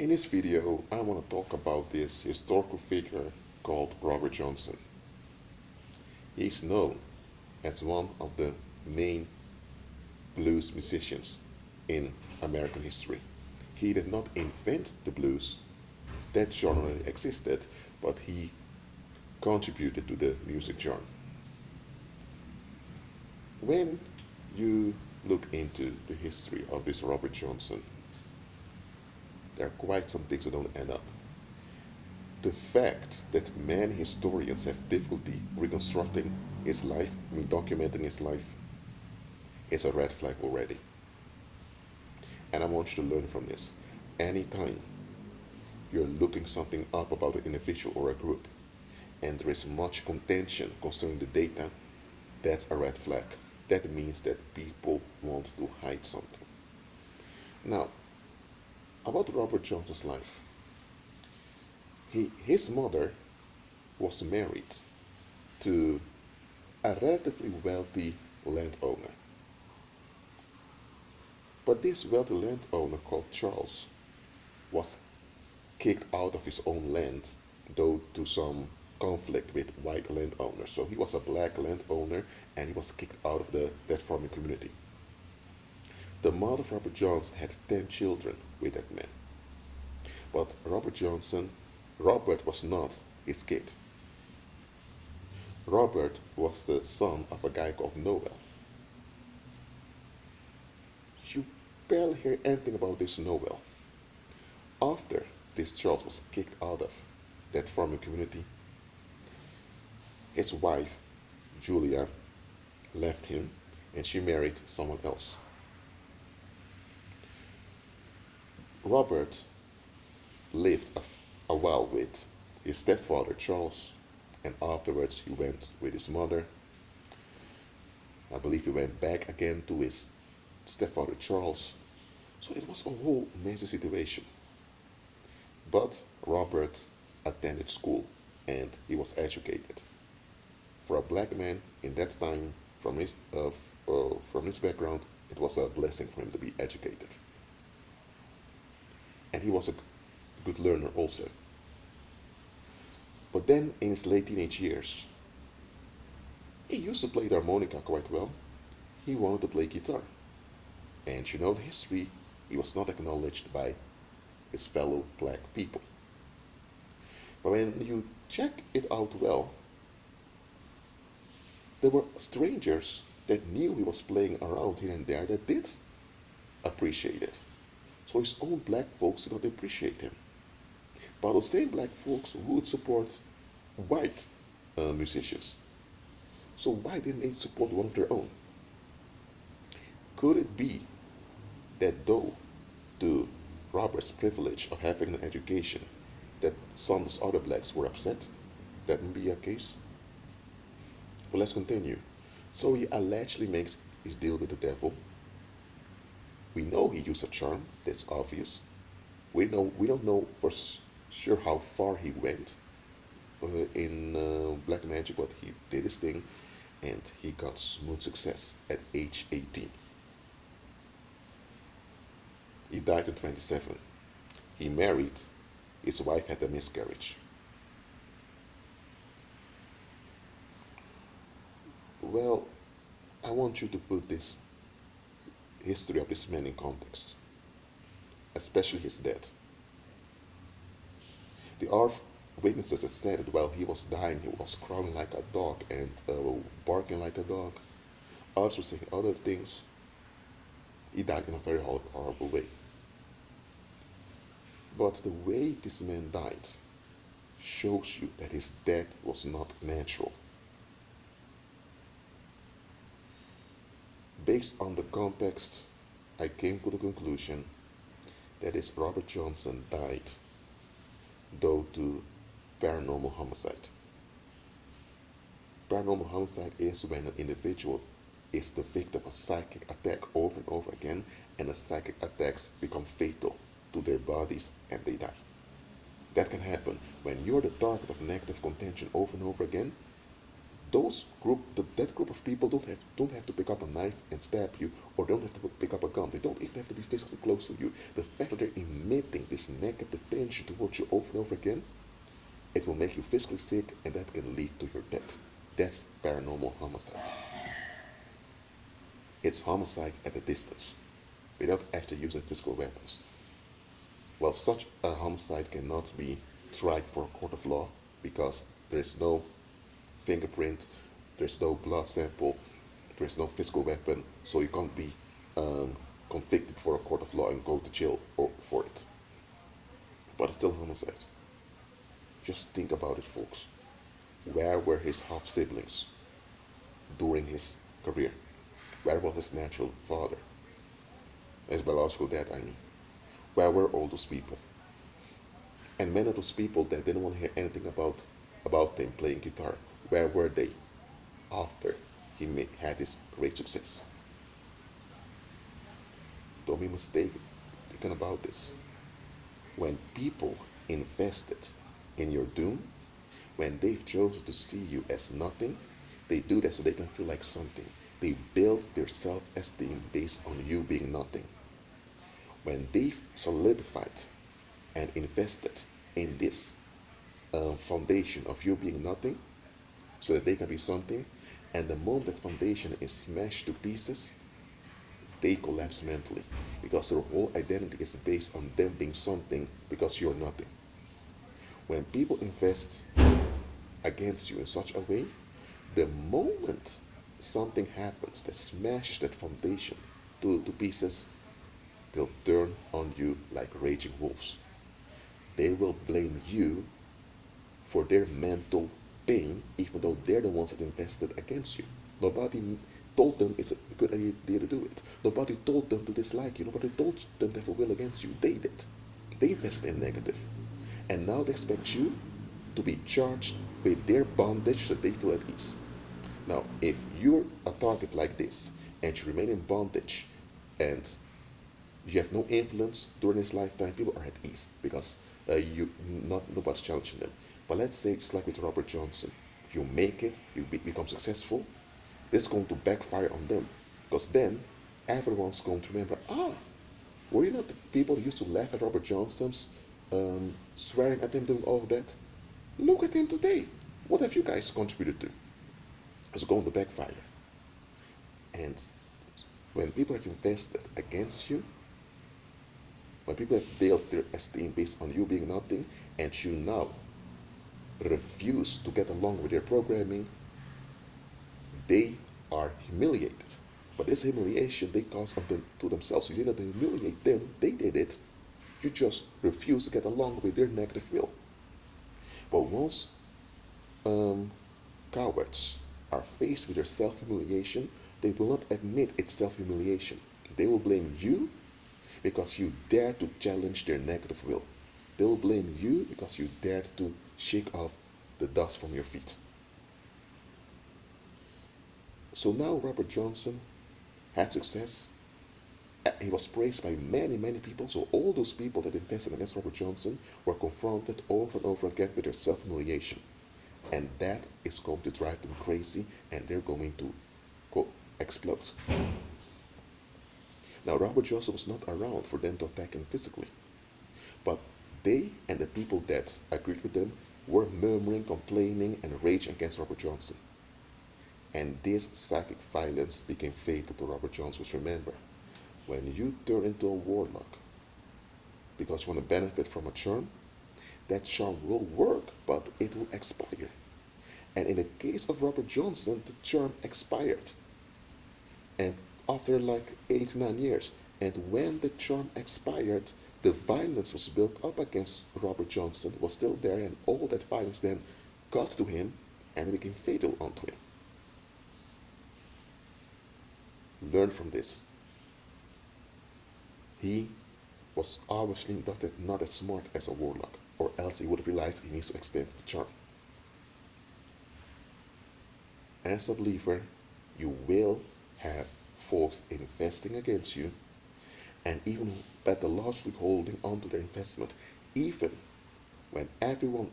In this video, I want to talk about this historical figure called Robert Johnson. He is known as one of the main blues musicians in American history. He did not invent the blues, that genre existed, but he contributed to the music genre. When you look into the history of this Robert Johnson, there are quite some things that don't add up. The fact that many historians have difficulty reconstructing his life, documenting his life, is a red flag already. And I want you to learn from this. Anytime you're looking something up about an individual or a group, and there is much contention concerning the data, that's a red flag. That means that people want to hide something. Now, about Robert Johnson's life. His mother was married to a relatively wealthy landowner. But this wealthy landowner called Charles was kicked out of his own land due to some conflict with white landowners. So he was a black landowner and he was kicked out of that farming community. The mother of Robert Johnson had 10 children with that man. But Robert was not his kid. Robert was the son of a guy called Noel. You barely hear anything about this Noel. After this Charles was kicked out of that farming community, his wife, Julia, left him and she married someone else. Robert lived a while with his stepfather Charles, and afterwards he went with his mother. I believe he went back again to his stepfather Charles. So it was a whole messy situation. But Robert attended school and he was educated. For a black man in that time, from his background, it was a blessing for him to be educated. And he was a good learner also. But then in his late teenage years, he used to play the harmonica quite well. He wanted to play guitar. And you know the history, he was not acknowledged by his fellow black people. But when you check it out well, there were strangers that knew he was playing around here and there that did appreciate it. So his own black folks did not appreciate him. But those same black folks would support white musicians. So why didn't they support one of their own? Could it be that though to Robert's privilege of having an education, that some of those other blacks were upset? That may be a case. But let's continue. So he allegedly makes his deal with the devil. We know he used a charm, that's obvious. We don't know for sure how far he went in black magic, but he did his thing and he got smooth success at age 18. He died in 27. He married, his wife had a miscarriage. Well, I want you to put this history of this man in context, especially his death. There are witnesses that said that while he was dying, he was crawling like a dog and barking like a dog. Others were saying other things. He died in a very horrible way. But the way this man died shows you that his death was not natural. Based on the context, I came to the conclusion that this Robert Johnson died due to paranormal homicide. Paranormal homicide is when an individual is the victim of a psychic attack over and over again, and the psychic attacks become fatal to their bodies and they die. That can happen when you're the target of negative contention over and over again. that group of people don't have to pick up a knife and stab you, or don't have to pick up a gun. They don't even have to be physically close to you. The fact that they're emitting this negative tension towards you over and over again, it will make you physically sick, and that can lead to your death. That's paranormal homicide. It's homicide at a distance, without actually using physical weapons. Well, such a homicide cannot be tried for a court of law because there is no fingerprint, there's no blood sample, there's no physical weapon, so you can't be convicted for a court of law and go to jail for it. But it's still homicide. Just think about it, folks. Where were his half siblings during his career? Where was his natural father? His biological dad, I mean. Where were all those people? And many of those people that didn't want to hear anything about him playing guitar, where were they after he had this great success? Don't be mistaken about this. When people invested in your doom, when they've chosen to see you as nothing, they do that so they can feel like something. They build their self-esteem based on you being nothing. When they've solidified and invested in this foundation of you being nothing, so that they can be something, and the moment that foundation is smashed to pieces, they collapse mentally because their whole identity is based on them being something because you're nothing. When people invest against you in such a way, the moment something happens that smashes that foundation to pieces, they'll turn on you like raging wolves. They will blame you for their mental pain, even though they're the ones that invested against you. Nobody told them it's a good idea to do it. Nobody told them to dislike you. Nobody told them to have a will against you. They did. They invested in negative. And now they expect you to be charged with their bondage so they feel at ease. Now, if you're a target like this and you remain in bondage and you have no influence during his lifetime, people are at ease because nobody's challenging them. But let's say, just like with Robert Johnson, you make it, you become successful, this is going to backfire on them because then everyone's going to remember, were you not the people that used to laugh at Robert Johnson's swearing at him, doing all of that? Look at him today. What have you guys contributed to? It's going to backfire. And when people have invested against you, when people have built their esteem based on you being nothing, and you now refuse to get along with their programming, they are humiliated. But this humiliation they cause to themselves. You didn't humiliate them, they did it. You just refuse to get along with their negative will. But once cowards are faced with their self-humiliation, they will not admit it's self-humiliation. They will blame you because you dared to challenge their negative will. They will blame you because you dared to shake off the dust from your feet. So now Robert Johnson had success. He was praised by many, many people. So all those people that invested against Robert Johnson were confronted over and over again with their self-humiliation. And that is going to drive them crazy, and they're going to explode. Now, Robert Johnson was not around for them to attack him physically. But they and the people that agreed with them were murmuring, complaining, and raging against Robert Johnson. And this psychic violence became fatal to Robert Johnson. Remember, when you turn into a warlock because you want to benefit from a charm, that charm will work, but it will expire. And in the case of Robert Johnson, the charm expired. And after like 8-9 years, and when the charm expired, the violence was built up against Robert Johnson, was still there, and all that violence then got to him, and it became fatal onto him. Learn from this. He was obviously not as smart as a warlock, or else he would have realized he needs to extend the charm. As a believer, you will have folks investing against you, and even pathologically holding on to their investment, even when everyone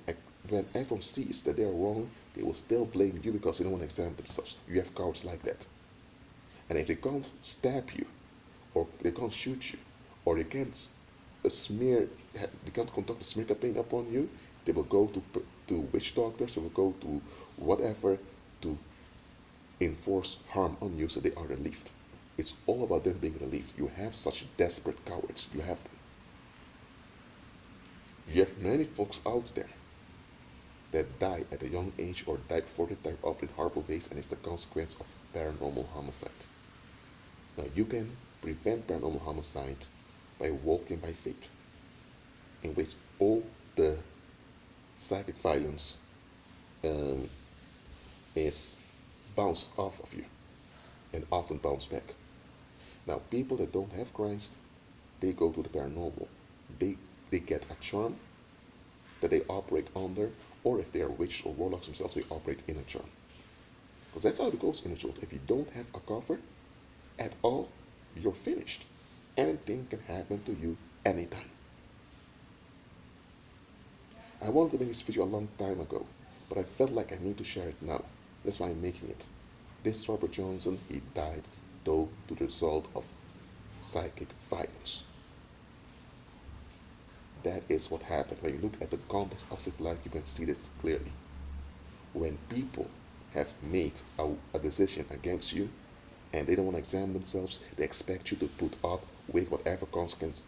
when everyone sees that they are wrong, they will still blame you because they don't want to examine themselves. You have cowards like that. And if they can't stab you, or they can't shoot you, or they can't they can't conduct a smear campaign upon you, they will go to witch doctors, they will go to whatever to enforce harm on you so they are relieved. It's all about them being relieved. You have such desperate cowards. You have them. You have many folks out there that die at a young age or die before their time, often in horrible ways, and it's the consequence of paranormal homicide. Now, you can prevent paranormal homicide by walking by faith, in which all the psychic violence um, is bounced off of you and often bounce back. Now, people that don't have Christ, they go to the paranormal. They get a charm that they operate under, or if they are witches or warlocks themselves, they operate in a charm. Because that's how it goes in the truth. If you don't have a cover at all, you're finished. Anything can happen to you anytime. I wanted to make this video a long time ago, but I felt like I need to share it now. That's why I'm making it. This Robert Johnson, he died though to the result of psychic violence. That is what happened. When you look at the context of his life, you can see this clearly. When people have made a decision against you and they don't want to examine themselves, they expect you to put up with whatever consequence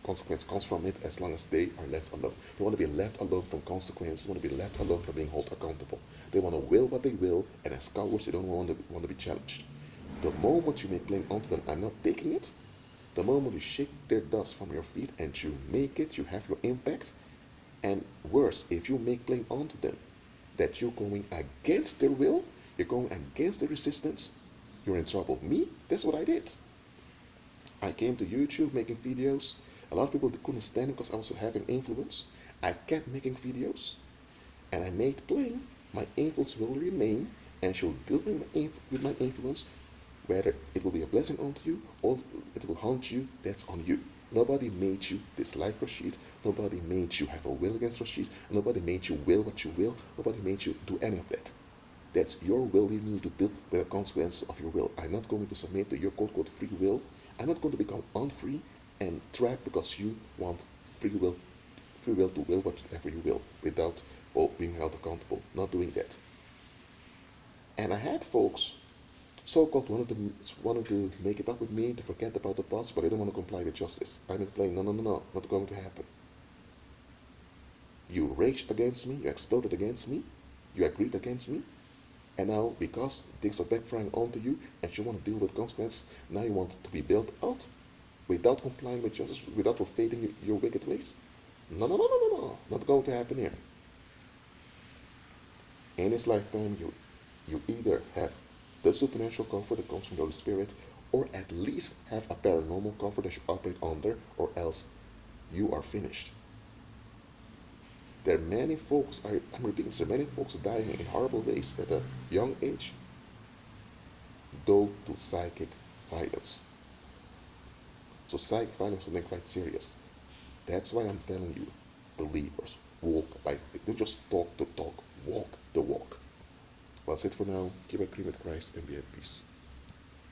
comes from it as long as they are left alone. They want to be left alone from consequences. They want to be left alone from being held accountable. They want to will what they will, and as cowards, they don't want to be challenged. The moment you make claim onto them, I'm not taking it. The moment you shake their dust from your feet and you make it, you have your impact. And worse, if you make claim onto them that you're going against their will, you're going against their resistance, you're in trouble. Me, that's what I did. I came to YouTube making videos. A lot of people couldn't stand it because I was having influence. I kept making videos, and I made plain my influence will remain, and she'll deal with my influence. Whether it will be a blessing unto you or it will haunt you, that's on you. Nobody made you dislike Rashid. Nobody made you have a will against Rashid. Nobody made you will what you will. Nobody made you do any of that. That's your will. You need to deal with the consequences of your will. I'm not going to submit to your quote-unquote free will. I'm not going to become unfree and trapped because you want free will to will whatever you will without being held accountable. Not doing that. And I had folks so-called wanted to make it up with me to forget about the past, but they don't want to comply with justice. I'm playing, no, not going to happen. You raged against me, you exploded against me, you agreed against me, and now because things are backfiring onto you and you want to deal with consequences, now you want to be built out without complying with justice, without forfeiting your wicked ways. No, not going to happen here. In this lifetime, you either have the supernatural comfort that comes from the Holy Spirit, or at least have a paranormal comfort that you operate under, or else you are finished. There are many folks, I'm repeating, there are many folks dying in horrible ways at a young age due to psychic violence. So psychic violence is something quite serious. That's why I'm telling you, believers, walk by faith. Don't just talk the talk, walk the walk. Well, that's it for now. Keep agreeing with Christ and be at peace.